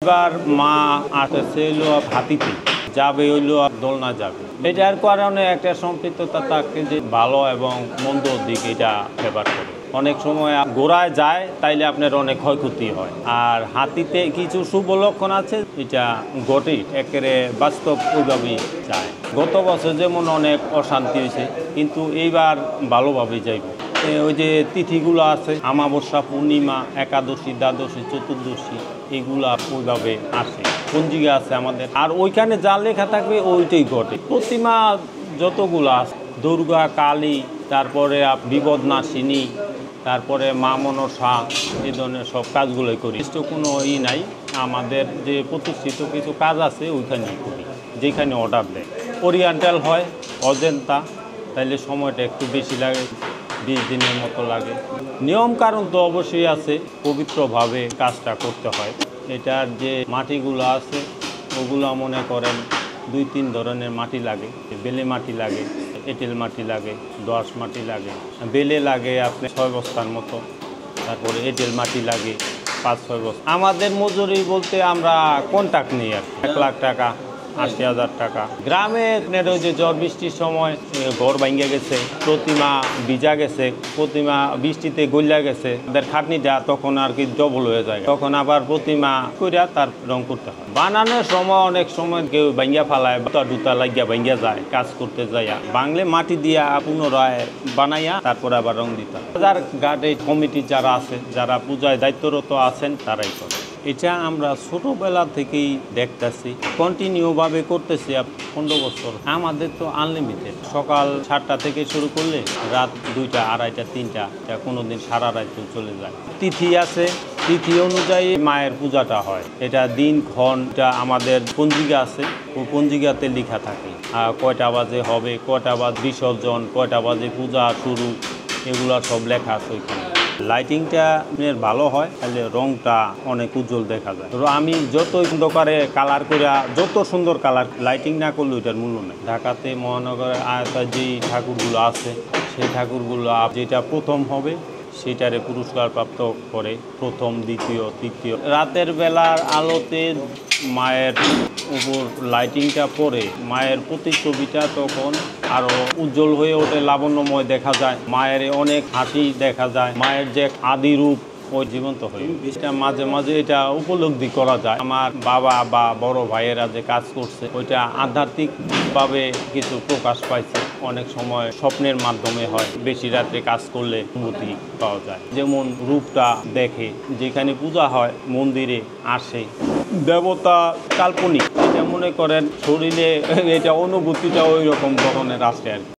এবার মা আসতেছে হইলো হাতিতে যাবে হইলো দোলনা যাবে। এটার কারণে একটা সম্পৃক্ততা থাকে যে ভালো এবং মন্দ দিক এটা ফেভার করে। অনেক সময় ঘোড়ায় যায় তাইলে আপনার অনেক ক্ষয়ক্ষতি হয়। আর হাতিতে কিছু শুভ লক্ষণ আছে, এটা ঘটে একেবারে বাস্তব ওইভাবেই যায়। গত বছর যেমন অনেক অশান্তি হয়েছে, কিন্তু এইবার ভালোভাবে যাইব। ওই যে তিথিগুলো আছে, আমাবস্যা, পূর্ণিমা, একাদশী, দ্বাদশী, চতুর্দশী, এগুলা ওইভাবে আসে। পঞ্জিকা আছে আমাদের, আর ওইখানে যা লেখা থাকবে ওইটাই ঘটে। প্রতিমা যতগুলো আছে, দুর্গা, কালী, তারপরে বিপদনাশিনী, তারপরে মা মনসা, এই ধরনের সব কাজগুলোই করি। কোনো নাই, আমাদের যে প্রতিষ্ঠিত কিছু কাজ আছে ওইখানেই করি, যেখানে অর্ডার দেয়। ওরিয়েন্টাল হয়, অজন্তা, তাইলে সময়টা একটু বেশি লাগে, 20 দিনের মতো লাগে। নিয়ম কারণ তো অবশ্যই আছে, পবিত্রভাবে কাজটা করতে হয়। এটার যে মাটিগুলো আছে ওগুলো মনে করেন 2-3 ধরনের মাটি লাগে। বেলে মাটি লাগে, এঁটেল মাটি লাগে, দোআঁশ মাটি লাগে। বেলে লাগে আপনার 6 বস্তার মতো, তারপরে এঁটেল মাটি লাগে 5-6 বস্তা। আমাদের মজুরি বলতে আমরা কন্ট্রাক্ট নিই আর 1 লাখ টাকা, 80,000 টাকা। গ্রামে ওই যে ঝড় বৃষ্টির সময় ঘর ভাঙ্গে গেছে, প্রতিমা ভিজা গেছে, প্রতিমা বৃষ্টিতে গলিয়া গেছে, তাদের খাটনিটা তখন আর কি ডবল হয়ে যায়। তখন আবার প্রতিমা কইরা তার রং করতে হয়। বানানোর সময় অনেক সময় কেউ ভাঙ্গা ফালায়, দুটা লাগিয়া ভাঙ্গা যায়, কাজ করতে যাইয়া বাংলে মাটি দিয়া পুনরায় বানাইয়া তারপরে আবার রং দিতে হয়। যার ঘাটে কমিটি যারা আছে, যারা পূজায় দায়িত্বরত আছেন, তারাই করে। এটা আমরা ছোটোবেলা থেকেই দেখতেছি, কন্টিনিউভাবে করতেছি 15 বছর। আমাদের তো আনলিমিটেড, সকাল 7টা থেকে শুরু করলে রাত 2টা, 2:30, 3টা, কোনোদিন সারা রাত চলে যায়। তিথি আছে, তিথি অনুযায়ী মায়ের পূজাটা হয়। এটা দিনক্ষণটা আমাদের পঞ্জিকা আছে, ওই পঞ্জিকাতে লেখা থাকে কয়টা বাজে হবে, কয়টা বাজে বিসর্জন, কয়টা বাজে পূজা শুরু, এগুলো সব লেখা আছে ওইখানে। লাইটিংটা ভালো হয়, তাহলে রংটা অনেক উজ্জ্বল দেখা যায়। তো আমি যত অন্ধকারে কালার করে, যত সুন্দর কালার, লাইটিং না করলে ওইটার মূল্য নেই। ঢাকাতে মহানগরের আয়তায় যেই ঠাকুরগুলো আছে, সেই ঠাকুরগুলো যেটা প্রথম হবে সেটারে পুরস্কার প্রাপ্ত করে, প্রথম, দ্বিতীয়, তৃতীয়। রাতের বেলার আলোতে মায়ের উপর লাইটিংটা পরে মায়ের প্রতিছবিটা তখন আরো উজ্জ্বল হয়ে ওঠে, লাবণ্যময় দেখা যায়। মায়ের অনেক হাসি দেখা যায়, মায়ের যে আদি রূপ ওই জীবন্ত হয়ে এটা মাঝে মাঝে এটা উপলব্ধি করা যায়। আমার বাবা বা বড় ভাইয়েরা যে কাজ করছে ওইটা আধ্যাত্মিকভাবে কিছু প্রকাশ পাইছে। অনেক সময় স্বপ্নের মাধ্যমে হয়, বেশি রাত্রে কাজ করলে অনুভূতি পাওয়া যায়। যেমন রূপটা দেখে, যেখানে পূজা হয় মন্দিরে আসে, দেবতা কাল্পনিক, এটা মনে করেন শরীরে এটা অনুভূতিটা ওই রকম ধরনের আসে আর কি।